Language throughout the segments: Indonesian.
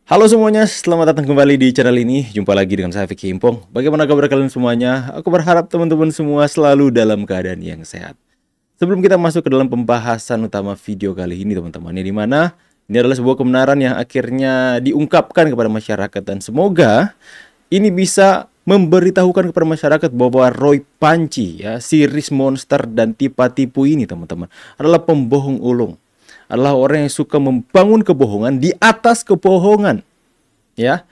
Halo semuanya, selamat datang kembali di channel ini. Jumpa lagi dengan saya Vicky Impong. Bagaimana kabar kalian semuanya? Aku berharap teman-teman semua selalu dalam keadaan yang sehat. Sebelum kita masuk ke dalam pembahasan utama video kali ini teman-teman, di mana ini adalah sebuah kebenaran yang akhirnya diungkapkan kepada masyarakat dan semoga ini bisa memberitahukan kepada masyarakat bahwa Roy Panci, ya, series monster dan tipu-tipu ini teman-teman adalah pembohong ulung, adalah orang yang suka membangun kebohongan di atas kebohongan, ya.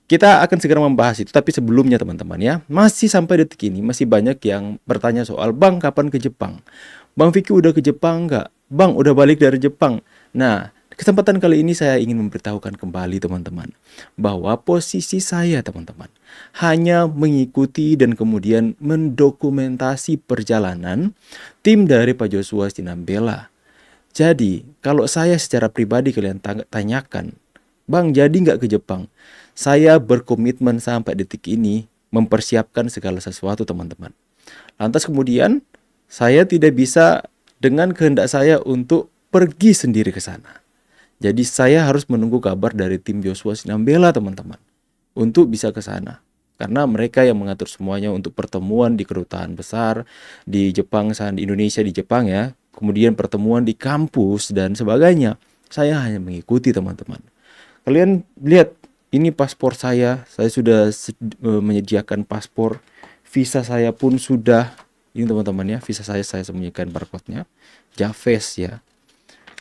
Kita akan segera membahas itu, tapi sebelumnya teman-teman ya, masih sampai detik ini masih banyak yang bertanya soal, Bang, kapan ke Jepang? Bang Vicky udah ke Jepang nggak? Bang, udah balik dari Jepang? Nah, kesempatan kali ini saya ingin memberitahukan kembali teman-teman bahwa posisi saya teman-teman hanya mengikuti dan kemudian mendokumentasi perjalanan tim dari Pak Joshua Sinambela. Jadi, kalau saya secara pribadi kalian tanyakan, Bang, jadi nggak ke Jepang? Saya berkomitmen sampai detik ini mempersiapkan segala sesuatu teman-teman. Lantas kemudian, saya tidak bisa dengan kehendak saya untuk pergi sendiri ke sana. Jadi saya harus menunggu kabar dari tim Joshua Sinambela teman-teman untuk bisa ke sana. Karena mereka yang mengatur semuanya untuk pertemuan di kedutaan besar di Jepang, di Indonesia di Jepang ya. Kemudian pertemuan di kampus dan sebagainya. Saya hanya mengikuti teman-teman. Kalian lihat, ini paspor saya sudah menyediakan paspor. Visa saya pun sudah, ini teman-teman ya, visa saya sembunyikan barcode-nya. Javes ya.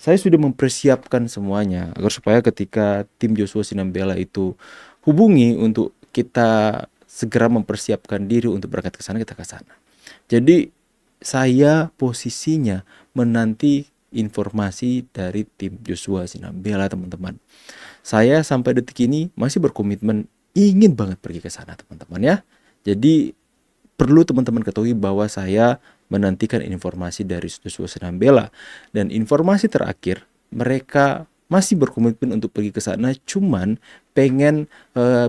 Saya sudah mempersiapkan semuanya agar supaya ketika tim Joshua Sinambela itu hubungi untuk kita segera mempersiapkan diri untuk berangkat ke sana, kita ke sana. Jadi saya posisinya menanti informasi dari tim Joshua Sinambela teman-teman. Saya sampai detik ini masih berkomitmen ingin banget pergi ke sana teman-teman ya. Jadi perlu teman-teman ketahui bahwa saya menantikan informasi dari Joshua Sinambela. Dan informasi terakhir, mereka masih berkomitmen untuk pergi ke sana, cuman pengen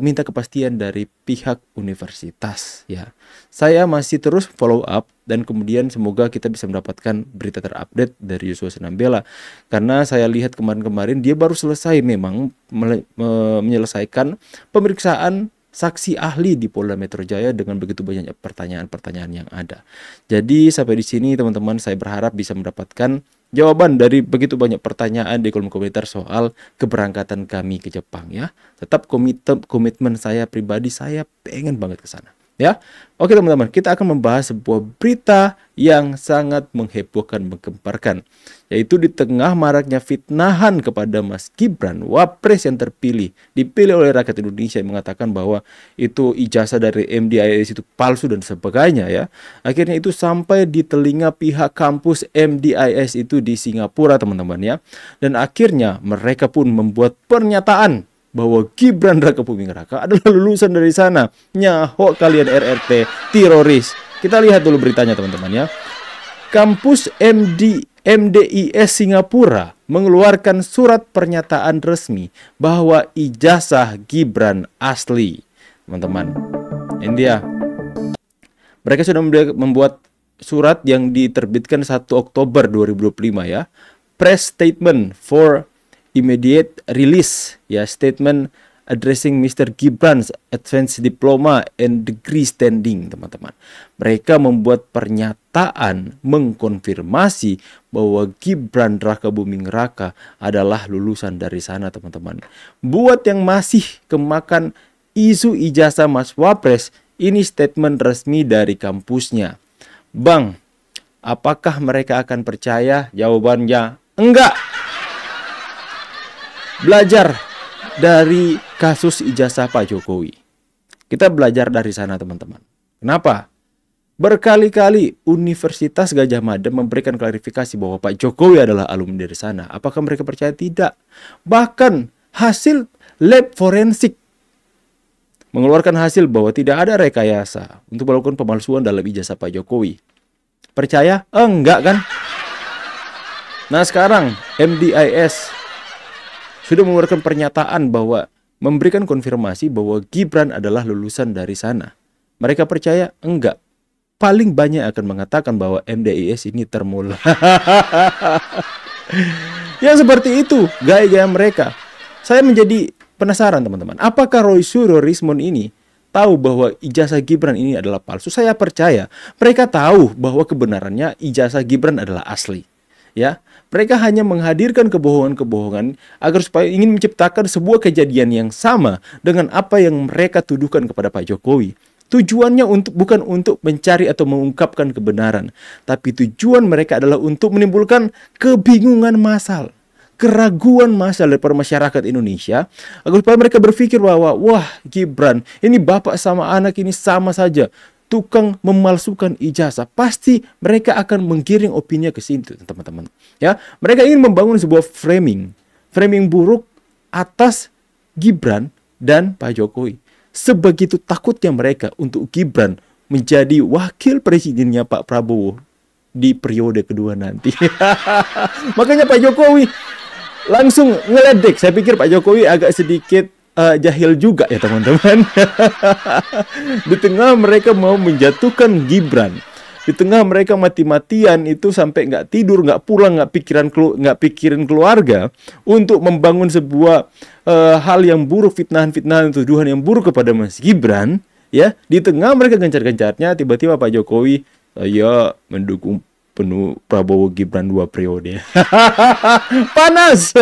minta kepastian dari pihak universitas ya. Saya masih terus follow up dan kemudian semoga kita bisa mendapatkan berita terupdate dari Joshua Sinambela. Karena saya lihat kemarin-kemarin dia baru selesai memang menyelesaikan pemeriksaan saksi ahli di Polda Metro Jaya dengan begitu banyak pertanyaan-pertanyaan yang ada. Jadi sampai di sini teman-teman saya berharap bisa mendapatkan jawaban dari begitu banyak pertanyaan di kolom komentar soal keberangkatan kami ke Jepang ya. Tetap komitmen saya pribadi, saya pengen banget ke sana. Ya, oke teman-teman, kita akan membahas sebuah berita yang sangat menghebohkan, menggemparkan, yaitu di tengah maraknya fitnahan kepada Mas Gibran, Wapres yang terpilih, dipilih oleh rakyat Indonesia, yang mengatakan bahwa itu ijazah dari MDIS itu palsu dan sebagainya ya. Akhirnya itu sampai di telinga pihak kampus MDIS itu di Singapura teman-teman ya. Dan akhirnya mereka pun membuat pernyataan bahwa Gibran Rakabuming Raka adalah lulusan dari sana. Nyaho kalian RRT teroris. Kita lihat dulu beritanya teman-teman ya. Kampus MDIS Singapura mengeluarkan surat pernyataan resmi bahwa ijazah Gibran asli. Teman-teman, ini dia. Mereka sudah membuat surat yang diterbitkan 1 Oktober 2025 ya. Press statement for immediate release ya, statement addressing Mr. Gibran's advanced diploma and degree standing teman-teman. Mereka membuat pernyataan mengkonfirmasi bahwa Gibran Rakabuming Raka adalah lulusan dari sana teman-teman. Buat yang masih kemakan isu ijazah Mas Wapres, ini statement resmi dari kampusnya. Bang, apakah mereka akan percaya? Jawabannya enggak. Belajar dari kasus ijazah Pak Jokowi. Kita belajar dari sana teman-teman. Kenapa? Berkali-kali Universitas Gadjah Mada memberikan klarifikasi bahwa Pak Jokowi adalah alumni dari sana. Apakah mereka percaya? Tidak. Bahkan hasil lab forensik mengeluarkan hasil bahwa tidak ada rekayasa untuk melakukan pemalsuan dalam ijazah Pak Jokowi. Percaya? Enggak kan? Nah sekarang MDIS sudah mengeluarkan pernyataan bahwa memberikan konfirmasi bahwa Gibran adalah lulusan dari sana. Mereka percaya? Enggak. Paling banyak akan mengatakan bahwa MDIS ini termul. Ya seperti itu gaya-gaya mereka. Saya menjadi penasaran teman-teman, apakah Roy Suryo, Rismond ini tahu bahwa ijazah Gibran ini adalah palsu? Saya percaya mereka tahu bahwa kebenarannya ijazah Gibran adalah asli. Ya, mereka hanya menghadirkan kebohongan-kebohongan agar supaya ingin menciptakan sebuah kejadian yang sama dengan apa yang mereka tuduhkan kepada Pak Jokowi. Tujuannya bukan untuk mencari atau mengungkapkan kebenaran, tapi tujuan mereka adalah untuk menimbulkan kebingungan massal, keraguan massal dari masyarakat Indonesia, agar supaya mereka berpikir bahwa wah, Gibran ini bapak sama anak ini sama saja tukang memalsukan ijazah. Pasti mereka akan menggiring opini ke situ, teman-teman. Ya, mereka ingin membangun sebuah framing buruk atas Gibran dan Pak Jokowi. Sebegitu takutnya mereka untuk Gibran menjadi wakil presidennya Pak Prabowo di periode kedua nanti. Makanya Pak Jokowi langsung ngeledek. Saya pikir Pak Jokowi agak sedikit jahil juga ya teman-teman. Di tengah mereka mau menjatuhkan Gibran, di tengah mereka mati-matian itu sampai nggak tidur, nggak pulang, nggak pikirin keluarga untuk membangun sebuah hal yang buruk, fitnahan-fitnahan, tuduhan yang buruk kepada Mas Gibran. Ya, di tengah mereka gencar-gencarnya, tiba-tiba Pak Jokowi saya mendukung penuh Prabowo Gibran 2 periode. Panas.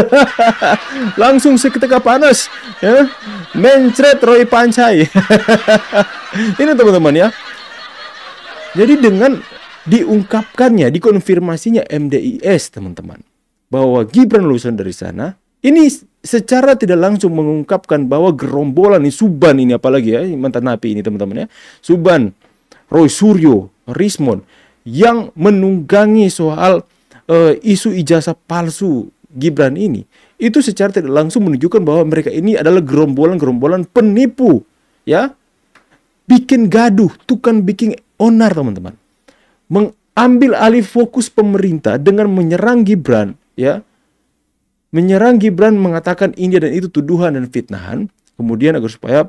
Langsung seketika panas, ya. Mencret Roy Pancai. Ini teman-teman ya. Jadi dengan diungkapkannya, dikonfirmasinya MDIS teman-teman, bahwa Gibran lulusan dari sana, ini secara tidak langsung mengungkapkan bahwa gerombolan ini, Suban ini apalagi ya, mantan napi ini teman-teman ya, Suban, Roy Suryo, Rismond, yang menunggangi soal isu ijazah palsu Gibran ini, itu secara tidak langsung menunjukkan bahwa mereka ini adalah gerombolan-gerombolan penipu, ya, bikin gaduh, tukang bikin onar teman-teman, mengambil alih fokus pemerintah dengan menyerang Gibran, ya, menyerang Gibran, mengatakan ini dan itu tuduhan dan fitnahan, kemudian agar supaya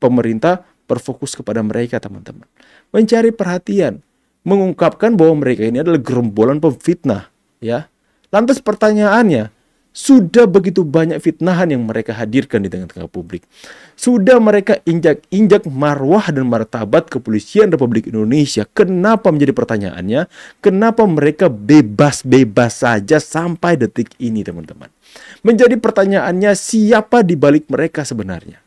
pemerintah berfokus kepada mereka teman-teman, mencari perhatian, mengungkapkan bahwa mereka ini adalah gerombolan pemfitnah, ya. Lantas pertanyaannya, sudah begitu banyak fitnahan yang mereka hadirkan di tengah-tengah publik. Sudah mereka injak-injak marwah dan martabat kepolisian Republik Indonesia. Kenapa menjadi pertanyaannya? Kenapa mereka bebas-bebas saja sampai detik ini, teman-teman? Menjadi pertanyaannya, siapa di balik mereka sebenarnya?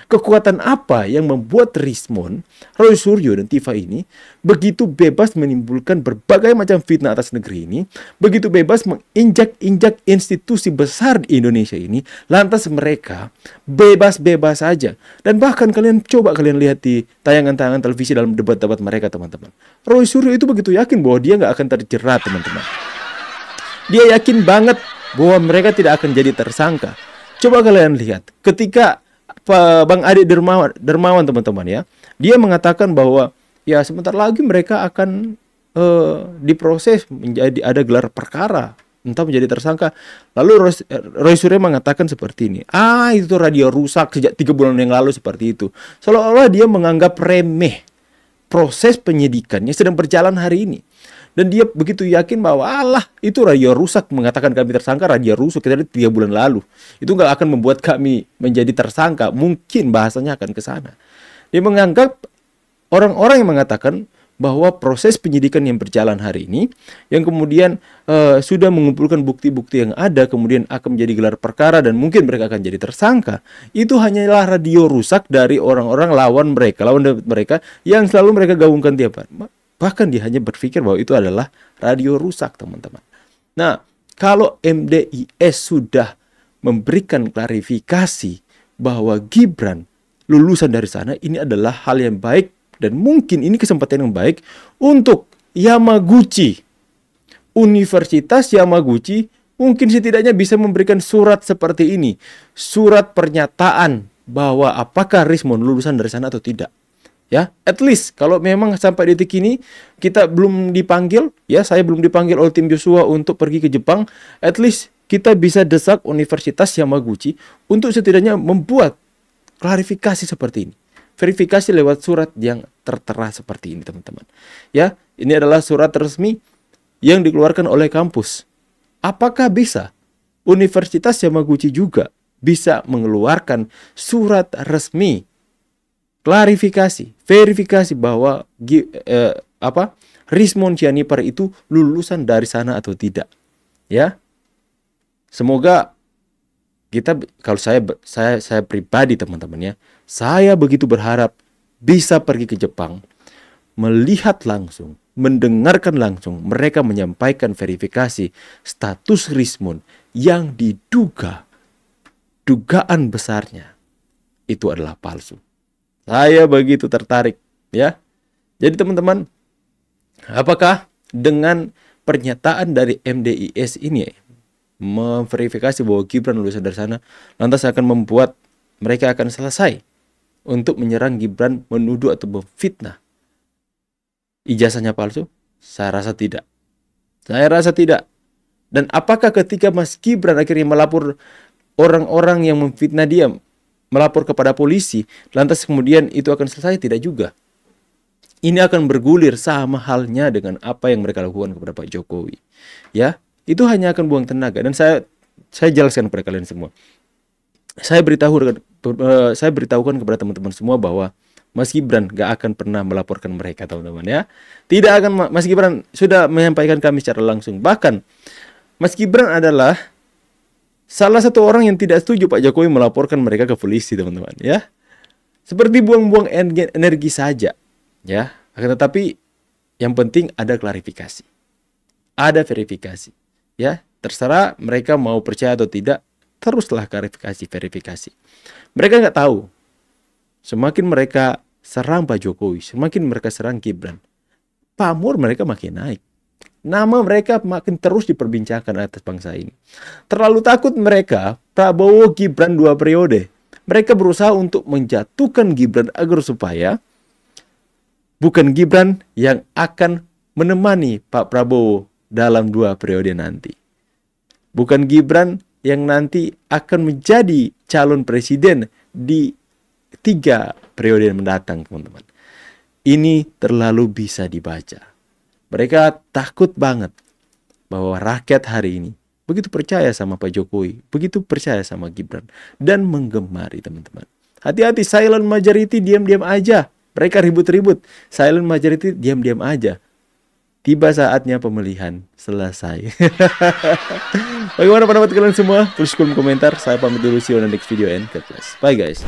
Kekuatan apa yang membuat Rismond, Roy Suryo, dan Tifa ini begitu bebas menimbulkan berbagai macam fitnah atas negeri ini, begitu bebas menginjak-injak institusi besar di Indonesia ini, lantas mereka bebas-bebas saja. Dan bahkan coba kalian lihat di tayangan-tayangan televisi dalam debat-debat mereka, teman-teman. Roy Suryo itu begitu yakin bahwa dia nggak akan terjerat, teman-teman. Dia yakin banget bahwa mereka tidak akan jadi tersangka. Coba kalian lihat, ketika Bang Ade Dermawan teman-teman ya, dia mengatakan bahwa ya sebentar lagi mereka akan diproses, menjadi ada gelar perkara, entah menjadi tersangka. Lalu Roy Suryo mengatakan seperti ini, itu radio rusak sejak 3 bulan yang lalu, seperti itu. Seolah-olah dia menganggap remeh proses penyidikannya sedang berjalan hari ini. Dan dia begitu yakin bahwa itu radio rusak, mengatakan kami tersangka, radio rusak kita 3 bulan lalu. Itu nggak akan membuat kami menjadi tersangka. Mungkin bahasanya akan ke sana. Dia menganggap orang-orang yang mengatakan bahwa proses penyidikan yang berjalan hari ini, yang kemudian sudah mengumpulkan bukti-bukti yang ada, kemudian akan menjadi gelar perkara dan mungkin mereka akan jadi tersangka, itu hanyalah radio rusak dari orang-orang lawan mereka yang selalu mereka gaungkan tiap hari. Bahkan dia hanya berpikir bahwa itu adalah radio rusak, teman-teman. Nah, kalau MDIS sudah memberikan klarifikasi bahwa Gibran lulusan dari sana, ini adalah hal yang baik dan mungkin ini kesempatan yang baik untuk Yamaguchi. Universitas Yamaguchi mungkin setidaknya bisa memberikan surat seperti ini. Surat pernyataan bahwa apakah Rismond lulusan dari sana atau tidak. Ya, at least kalau memang sampai detik ini kita belum dipanggil, ya saya belum dipanggil oleh tim Joshua untuk pergi ke Jepang, at least kita bisa desak Universitas Yamaguchi untuk setidaknya membuat klarifikasi seperti ini. Verifikasi lewat surat yang tertera seperti ini, teman-teman. Ya, ini adalah surat resmi yang dikeluarkan oleh kampus. Apakah bisa Universitas Yamaguchi juga bisa mengeluarkan surat resmi klarifikasi, verifikasi bahwa Rizmon Sianipar itu lulusan dari sana atau tidak. Ya. Semoga kita, kalau saya pribadi teman-teman ya, saya begitu berharap bisa pergi ke Jepang, melihat langsung, mendengarkan langsung mereka menyampaikan verifikasi status Rizmon yang dugaan besarnya itu adalah palsu. Saya begitu tertarik ya. Jadi teman-teman, apakah dengan pernyataan dari MDIS ini memverifikasi bahwa Gibran lulusan dari sana, lantas akan membuat mereka akan selesai untuk menyerang Gibran, menuduh atau memfitnah ijazahnya palsu? Saya rasa tidak. Saya rasa tidak. Dan apakah ketika Mas Gibran akhirnya melapor orang-orang yang memfitnah dia, melapor kepada polisi, lantas kemudian itu akan selesai? Tidak juga. Ini akan bergulir sama halnya dengan apa yang mereka lakukan kepada Pak Jokowi. Ya, itu hanya akan buang tenaga. Dan saya jelaskan kepada kalian semua. Saya beritahukan kepada teman-teman semua bahwa Mas Gibran gak akan pernah melaporkan mereka, teman-teman ya. Tidak akan. Mas Gibran sudah menyampaikan kami secara langsung. Bahkan Mas Gibran adalah salah satu orang yang tidak setuju Pak Jokowi melaporkan mereka ke polisi, teman-teman ya. Seperti buang-buang energi saja ya. Akan tetapi yang penting ada klarifikasi, ada verifikasi ya. Terserah mereka mau percaya atau tidak, teruslah verifikasi. Mereka nggak tahu, semakin mereka serang Pak Jokowi, semakin mereka serang Gibran, pamor mereka makin naik. Nama mereka makin terus diperbincangkan atas bangsa ini. Terlalu takut mereka Prabowo Gibran 2 periode. Mereka berusaha untuk menjatuhkan Gibran agar supaya bukan Gibran yang akan menemani Pak Prabowo dalam 2 periode nanti. Bukan Gibran yang nanti akan menjadi calon presiden di 3 periode mendatang, teman-teman. Ini terlalu bisa dibaca. Mereka takut banget bahwa rakyat hari ini begitu percaya sama Pak Jokowi, begitu percaya sama Gibran, dan menggemari, teman-teman. Hati-hati, silent majority diam-diam aja. Mereka ribut-ribut. Silent majority diam-diam aja. Tiba saatnya pemilihan selesai. Bagaimana pendapat kalian semua? Tulis kolom komentar. Saya pamit dulu, see you on the next video and God bless. Bye guys.